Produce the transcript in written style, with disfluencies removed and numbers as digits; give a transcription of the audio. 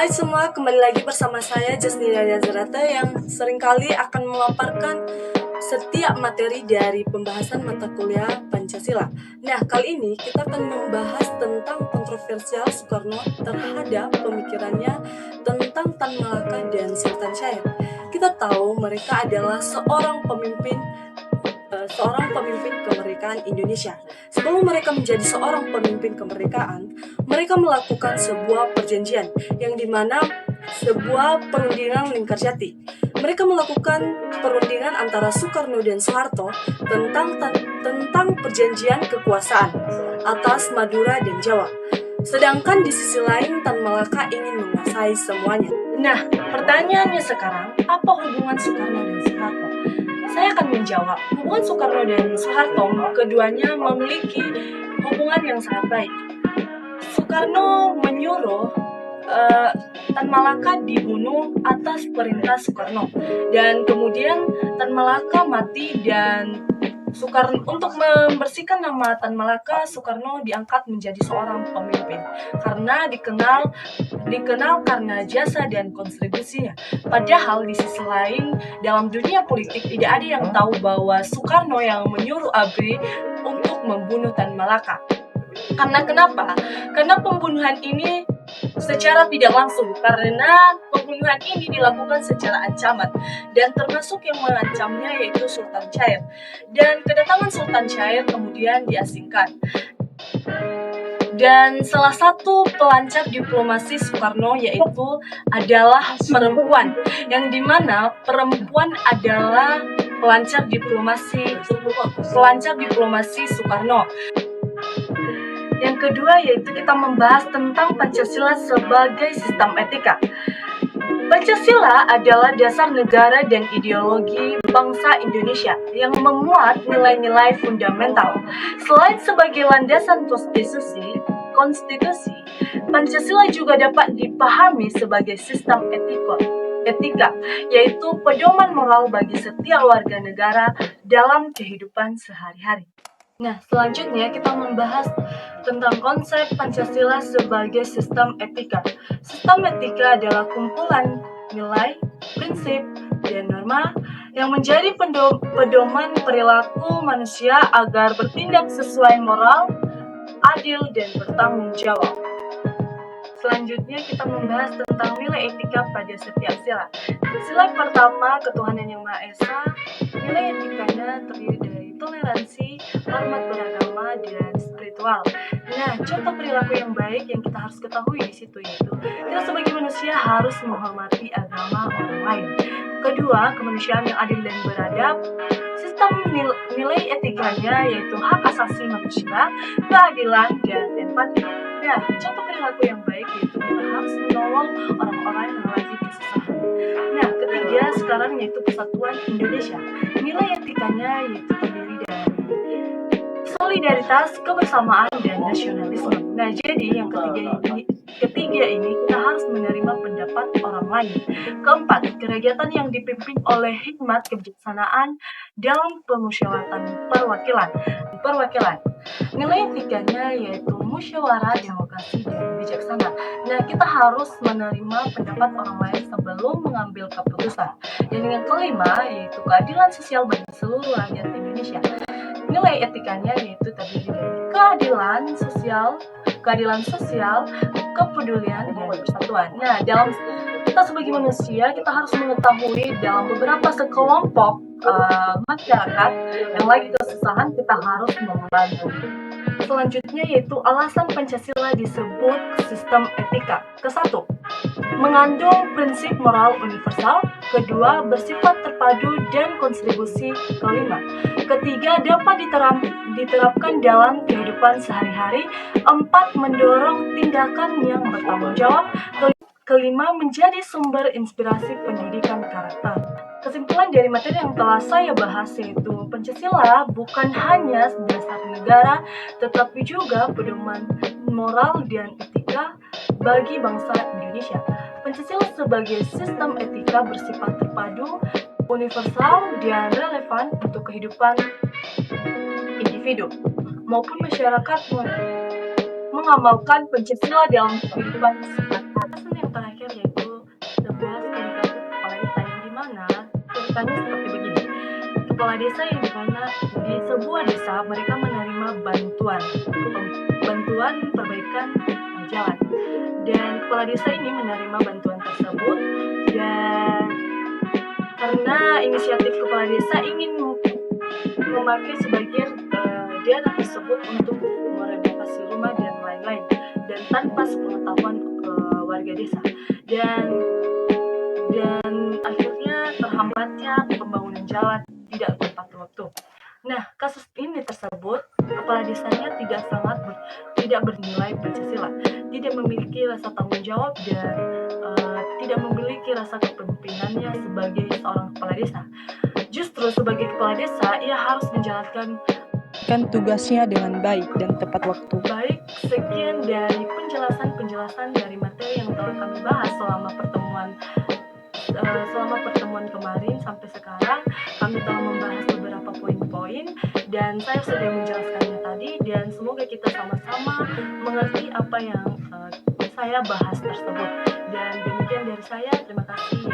Hai semua, kembali lagi bersama saya Jasnida Yazrata yang seringkali akan memaparkan setiap materi dari pembahasan mata kuliah Pancasila. Nah, kali ini kita akan membahas tentang kontroversial Soekarno terhadap pemikirannya tentang Tan Malaka dan Sultan Syahrir. Kita tahu mereka adalah seorang pemimpin kemerdekaan Indonesia. Sebelum mereka menjadi seorang pemimpin kemerdekaan, mereka melakukan sebuah perjanjian yang dimana sebuah perundingan lingkar jati. Mereka melakukan perundingan antara Soekarno dan Soeharto tentang perjanjian kekuasaan atas Madura dan Jawa. Sedangkan di sisi lain Tan Malaka ingin menguasai semuanya. Nah, pertanyaannya sekarang, apa hubungan Soekarno dan Soeharto? Saya akan menjawab, hubungan Soekarno dan Soeharto keduanya memiliki hubungan yang sangat baik. Soekarno menyuruh Tan Malaka dibunuh atas perintah Soekarno, dan kemudian Tan Malaka mati, dan untuk membersihkan nama Tan Malaka, Soekarno diangkat menjadi seorang pemimpin karena dikenal karena jasa dan kontribusinya. Padahal di sisi lain, dalam dunia politik tidak ada yang tahu bahwa Soekarno yang menyuruh ABRI untuk membunuh Tan Malaka. Karena kenapa? Karena pembunuhan ini secara tidak langsung, karena pembunuhan ini dilakukan secara ancaman, dan termasuk yang mengancamnya yaitu Sultan Syahrir. Dan kedatangan Sultan Syahrir kemudian diasingkan. Dan salah satu pelancar diplomasi Soekarno yaitu adalah perempuan, yang dimana perempuan adalah pelancar diplomasi Soekarno. Yang kedua yaitu kita membahas tentang Pancasila sebagai sistem etika. Pancasila adalah dasar negara dan ideologi bangsa Indonesia yang memuat nilai-nilai fundamental. Selain sebagai landasan konstitusi, Pancasila juga dapat dipahami sebagai sistem etika, yaitu pedoman moral bagi setiap warga negara dalam kehidupan sehari-hari. Nah, selanjutnya kita membahas tentang konsep Pancasila sebagai sistem etika. Sistem etika adalah kumpulan nilai, prinsip, dan norma yang menjadi pedoman perilaku manusia agar bertindak sesuai moral, adil, dan bertanggung jawab. Selanjutnya kita membahas tentang nilai etika pada setiap sila. Sila pertama, ketuhanan yang Maha Esa. Nilai etikanya terdiri dari toleransi, hormat beragama, dan spiritual. Nah, contoh perilaku yang baik yang kita harus ketahui di situ yaitu kita sebagai manusia harus menghormati agama orang lain. Kedua, kemanusiaan yang adil dan beradab. Sistem nilai etikanya yaitu hak asasi manusia, keadilan, dan empati. Nah, contoh perilaku yang baik yaitu kita harus menolong orang-orang yang lagi kesusahan. Nah, ketiga sekarang yaitu persatuan Indonesia. Nilai etikanya yaitu terdiri dari solidaritas, kebersamaan, dan nasionalisme. Nah, jadi yang ketiga ini kita harus menerima pendapat orang lain. Keempat, kerakyatan yang dipimpin oleh hikmat kebijaksanaan dalam pemusyawaratan perwakilan. Nilai etikanya yaitu musyawarah, demokrasi, dan bijaksana. Nah, kita harus menerima pendapat orang lain sebelum mengambil keputusan. Dan yang kelima yaitu keadilan sosial bagi seluruh rakyat Indonesia. Nilai etikanya yaitu terdiri dari keadilan sosial, kepedulian, dan persatuan. Nah, dalam kita sebagai manusia, kita harus mengetahui dalam beberapa sekelompok masyarakat yang lagi kesusahan, kita harus membantu. Selanjutnya yaitu alasan Pancasila disebut sistem etika. Kesatu, mengandung prinsip moral universal. Kedua, bersifat terpadu dan kontribusi. Kelima, ketiga, dapat diterapkan dalam kehidupan sehari-hari. Empat, mendorong tindakan yang bertanggung jawab. Kelima, menjadi sumber inspirasi pendidikan karakter. Kesimpulan dari materi yang telah saya bahas yaitu Pancasila bukan hanya dasar negara, tetapi juga pedoman moral dan etika bagi bangsa Indonesia. Pancasila sebagai sistem etika bersifat terpadu, universal, dan relevan untuk kehidupan individu maupun masyarakat mengamalkan Pancasila dalam kehidupan sehari-hari. Yang terakhir Misalnya seperti begini, kepala desa yang di mana di sebuah desa mereka menerima bantuan perbaikan jalan, dan kepala desa ini menerima bantuan tersebut, dan karena inisiatif kepala desa ingin memakai sebagian dana tersebut untuk merenovasi rumah dan lain-lain, dan tanpa sepengetahuan warga desa, dan akhirnya terhambatnya pembangunan jalan tidak tepat waktu. Nah, kasus ini tersebut kepala desanya tidak bernilai Pancasila, tidak memiliki rasa tanggung jawab, dan tidak memiliki rasa kepemimpinannya sebagai seorang kepala desa. Justru sebagai kepala desa, ia harus menjalankan tugasnya dengan baik dan tepat waktu. Baik, sekian dari penjelasan dari materi yang telah kami bahas selama pertemuan kemarin sampai sekarang. Kami telah membahas beberapa poin-poin, dan saya sudah menjelaskannya tadi, dan semoga kita sama-sama mengerti apa yang saya bahas tersebut. Dan demikian dari saya, terima kasih.